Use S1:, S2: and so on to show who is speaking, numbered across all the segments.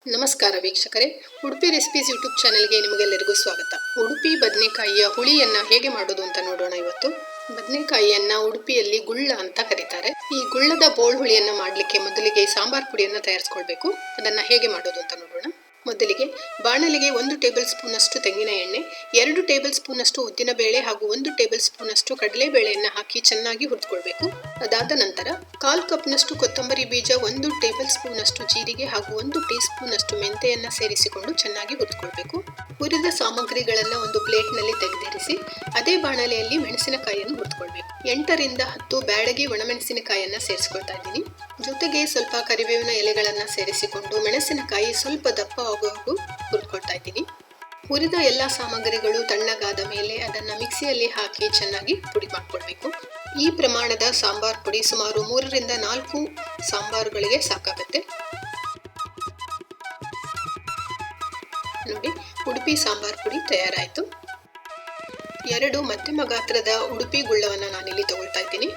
S1: ನಮಸ್ಕಾರ ವೀಕ್ಷಕರೇ, Udupi recipes YouTube ಚಾನೆಲ್ಗೆ ನಿಮಗೆಲ್ಲರಿಗೂ ಸ್ವಾಗತ. ಉಡುಪಿ ಬದನೆಕಾಯಿಯ ಹುಳಿಯನ್ನ ಹೇಗೆ ಮಾಡೋದು ಅಂತ ನೋಡೋಣ. ಇವತ್ತು ಬದನೆಕಾಯಿಯನ್ನ ಉಡುಪಿಯಲ್ಲಿ ಗುಳ್ಳ ಅಂತ ಕರೀತಾರೆ. ಈ ಗುಳ್ಳದ ಬೋಳ್ ಹುಳಿಯನ್ನ ಮಾಡಲಿಕ್ಕೆ ಮೊದಲಿಗೆ ಸಾಂಬಾರ್ ಪುಡಿಯನ್ನ ತಯಾರಿಸ್ಕೊಳ್ಬೇಕು. ಅದನ್ನ ಹೇಗೆ ಮಾಡೋದು ಅಂತ ನೋಡೋಣ. ಮೊದಲಿಗೆ ಬಾಣಲಿಗೆ 1 ಟೇಬಲ್ ಸ್ಪೂನ್ ಅಷ್ಟು ತೆಂಗಿನ ಎಣ್ಣೆ, 2 ಟೇಬಲ್ ಸ್ಪೂನ್ ಅಷ್ಟು ಉದ್ದಿನ ಬೇಳೆ ಹಾಗೂ 1 ಟೇಬಲ್ ಸ್ಪೂನ್ ಅಷ್ಟು ಕಡಲೆ ಬೇಳೆಯನ್ನ ಹಾಕಿ ಚೆನ್ನಾಗಿ ಹುರಿದುಕೊಳ್ಬೇಕು. ಅದಾದ ನಂತರ 1/4 ಕಪ್ನಷ್ಟು ಕೊತ್ತಂಬರಿ ಬೀಜ, 1 ಟೇಬಲ್ ಸ್ಪೂನ್ ಅಷ್ಟು ಜೀರಿಗೆ ಹಾಗೂ 1 ಟೀ ಸ್ಪೂನ್ ಅಷ್ಟು ಮೆಂತೆಯನ್ನ ಸೇರಿಸಿಕೊಂಡು ಚೆನ್ನಾಗಿ ಹುರಿದುಕೊಳ್ಬೇಕು. ಹುರಿದ ಸಾಮಗ್ರಿಗಳನ್ನ ಒಂದು ಪ್ಲೇಟ್ ನಲ್ಲಿ ತೆಗೆದಿರಿಸಿ ಅದೇ ಬಾಣಲೆಯಲ್ಲಿ ಮೆಣಸಿನಕಾಯಿಯನ್ನು ಹುರಿದುಕೊಳ್ಬೇಕು. 8 ರಿಂದ 10 ಬ್ಯಾಡಗಿ ಒಣಮೆಣಸಿನಕಾಯಿಯನ್ನ ಸೇರಿಸಿಕೊಳ್ತಾ ಇದ್ದೀನಿ. ಜೊತೆಗೆ ಸ್ವಲ್ಪ ಕರಿಬೇವಿನ ಎಲೆಗಳನ್ನ ಸೇರಿಸಿಕೊಂಡು ಮೆಣಸಿನಕಾಯಿ ಸ್ವಲ್ಪ ದಪ್ಪ ಆಗುವವರೆಗೂ ಹುರಿದುಕೊಳ್ತಾ ಇದ್ದೀನಿ. ಹುರಿದ ಎಲ್ಲ ಸಾಮಗ್ರಿಗಳು ತಣ್ಣಗಾದ ಮೇಲೆ ಅದನ್ನ ಮಿಕ್ಸಿಯಲ್ಲಿ ಹಾಕಿ ಚೆನ್ನಾಗಿ ಪುಡಿ ಮಾಡ್ಕೊಳ್ಬೇಕು. ಈ ಪ್ರಮಾಣದ ಸಾಂಬಾರ್ ಪುಡಿ ಸುಮಾರು 3 ರಿಂದ 4 ಸಾಂಬಾರುಗಳಿಗೆ ಸಾಕಾಗುತ್ತೆ. ನೋಡಿ, ಉಡುಪಿ ಸಾಂಬಾರ್ ಪುಡಿ ತಯಾರಾಯಿತು. 2 ಮಧ್ಯಮ ಗಾತ್ರದ ಉಡುಪಿ ಗುಳ್ಳವನ್ನ ನಾನಿಲ್ಲಿ ತಗೊಳ್ತಾ ಇದ್ದೀನಿ.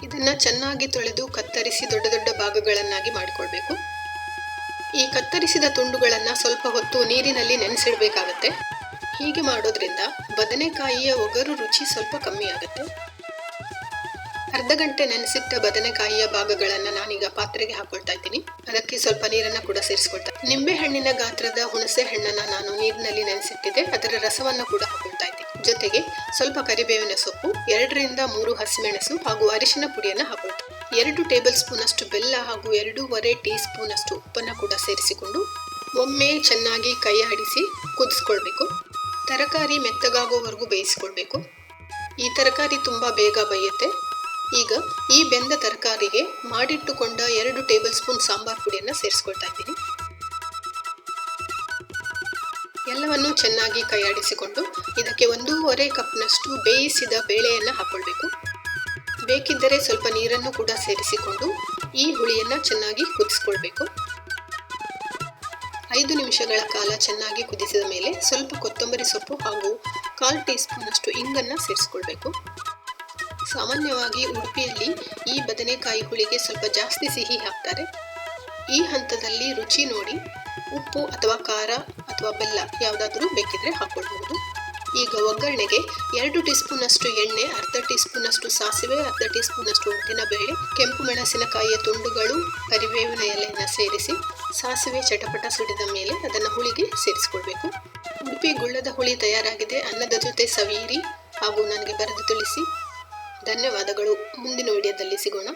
S1: ಇದನ್ನ ಚೆನ್ನಾಗಿ ತೊಳೆದು ಕತ್ತರಿಸಿ ದೊಡ್ಡ ದೊಡ್ಡ ಭಾಗಗಳನ್ನಾಗಿ ಮಾಡಿಕೊಳ್ಬೇಕು. ಈ ಕತ್ತರಿಸಿದ ತುಂಡುಗಳನ್ನ ಸ್ವಲ್ಪ ಹೊತ್ತು ನೀರಿನಲ್ಲಿ ನೆನೆಸಿಡಬೇಕಾಗತ್ತೆ. ಹೀಗೆ ಮಾಡೋದ್ರಿಂದ ಬದನೆಕಾಯಿಯ ಒಗರು ರುಚಿ ಸ್ವಲ್ಪ ಕಮ್ಮಿ ಆಗುತ್ತೆ. ಅರ್ಧ ಗಂಟೆ ನೆನೆಸಿಟ್ಟ ಬದನೆಕಾಯಿಯ ಭಾಗಗಳನ್ನ ನಾನೀಗ ಪಾತ್ರೆಗೆ ಹಾಕೊಳ್ತಾ ಇದ್ದೀನಿ. ಅದಕ್ಕೆ ಸ್ವಲ್ಪ ನೀರನ್ನ ಕೂಡ ಸೇರಿಸ್ಕೊಳ್ತಾ ಇದ್ದೀನಿ. ನಿಂಬೆ ಹಣ್ಣಿನ ಗಾತ್ರದ ಹುಣಸೆ ಹಣ್ಣನ್ನ ನಾನು ನೀರಿನಲ್ಲಿ ನೆನೆಸಿಟ್ಟಿದ್ದೆ. ಅದರ ರಸವನ್ನ ಕೂಡ ಹಾಕೊಳ್ತಾ ಇದ್ದೀನಿ. ಜೊತೆಗೆ ಸ್ವಲ್ಪ ಕರಿಬೇವಿನ ಸೊಪ್ಪು, 2 ರಿಂದ 3 ಹಸಿಮೆಣಸು ಹಾಗೂ ಅರಿಶಿನ ಪುಡಿಯನ್ನ ಹಾಕೊಳ್ತಾ. 2 ಟೇಬಲ್ ಸ್ಪೂನ್ ಅಷ್ಟು ಬೆಲ್ಲ ಹಾಗೂ 2.5 ಟೀ ಸ್ಪೂನ್ ಅಷ್ಟು ಉಪ್ಪನ್ನ ಕೂಡ ಸೇರಿಸಿಕೊಂಡು ಒಮ್ಮೆ ಚೆನ್ನಾಗಿ ಕೈ ಆಡಿಸಿ ಕುದಿಸ್ಕೊಳ್ಬೇಕು. ತರಕಾರಿ ಮೆತ್ತಗಾಗುವವರೆಗೂ ಬೇಯಿಸ್ಕೊಳ್ಬೇಕು. ಈ ತರಕಾರಿ ತುಂಬಾ ಬೇಗ ಬೇಯುತ್ತೆ. ಈಗ ಈ ಬೆಂದ ತರಕಾರಿಗೆ ಮಾಡಿಟ್ಟುಕೊಂಡ 2 ಟೇಬಲ್ ಸ್ಪೂನ್ ಸಾಂಬಾರ್ ಪುಡಿಯನ್ನ ಸೇರಿಸ್ಕೊಳ್ತಾ ಇದ್ದೀನಿ. ಎಲ್ಲವನ್ನು ಚೆನ್ನಾಗಿ ಕೈಯಾಡಿಸಿಕೊಂಡು ಇದಕ್ಕೆ 1.5 ಕಪ್ನಷ್ಟು ಬೇಯಿಸಿದ ಬೇಳೆಯನ್ನ ಹಾಕೊಳ್ಬೇಕು. ಬೇಕಿದ್ದರೆ ಸ್ವಲ್ಪ ನೀರನ್ನು ಕೂಡ ಸೇರಿಸಿಕೊಂಡು ಈ ಹುಳಿಯನ್ನ ಚೆನ್ನಾಗಿ ಕುದಿಸ್ಕೊಳ್ಬೇಕು. 5 ನಿಮಿಷಗಳ ಕಾಲ ಚೆನ್ನಾಗಿ ಕುದಿಸಿದ ಮೇಲೆ ಸ್ವಲ್ಪ ಕೊತ್ತಂಬರಿ ಸೊಪ್ಪು ಹಾಗೂ 1/4 ಟೀ ಸ್ಪೂನ್ ಅಷ್ಟು ಇಂಗನ್ನ ಸೇರಿಸ್ಕೊಳ್ಬೇಕು. ಸಾಮಾನ್ಯವಾಗಿ ಉಡುಪಿಯಲ್ಲಿ ಈ ಬದನೆಕಾಯಿ ಹುಳಿಗೆ ಸ್ವಲ್ಪ ಜಾಸ್ತಿ ಸಿಹಿ ಹಾಕ್ತಾರೆ. ಈ ಹಂತದಲ್ಲಿ ರುಚಿ ನೋಡಿ ಉಪ್ಪು ಅಥವಾ ಖಾರ ಅಥವಾ ಬೆಲ್ಲ ಯಾವುದಾದ್ರೂ ಬೇಕಿದ್ರೆ ಹಾಕೊಳ್ಬಹುದು. ಈಗ ಒಗ್ಗರಣೆಗೆ 2 ಟೀ ಸ್ಪೂನ್ ಅಷ್ಟು ಎಣ್ಣೆ, ಅರ್ಧ ಟೀ ಸ್ಪೂನ್ ಅಷ್ಟು ಸಾಸಿವೆ, ಅರ್ಧ ಟೀ ಸ್ಪೂನ್ ಅಷ್ಟು ಉದ್ದಿನ ಬೇಳೆ, ಕೆಂಪು ಮೆಣಸಿನಕಾಯಿಯ ತುಂಡುಗಳು, ಕರಿಬೇವಿನ ಎಲೆಯನ್ನು ಸೇರಿಸಿ ಸಾಸಿವೆ ಚಟಪಟ ಸಿಡಿದ ಮೇಲೆ ಅದನ್ನು ಹುಳಿಗೆ ಸೇರಿಸಿಕೊಳ್ಬೇಕು. ಉಡುಪಿ ಗುಳ್ಳದ ಹುಳಿ ತಯಾರಾಗಿದೆ. ಅನ್ನದ ಜೊತೆ ಸವಿಯಿರಿ ಹಾಗೂ ನನಗೆ ಬರೆದು ತಿಳಿಸಿ. ಧನ್ಯವಾದಗಳು. ಮುಂದಿನ ವಿಡಿಯೋದಲ್ಲಿ ಸಿಗೋಣ.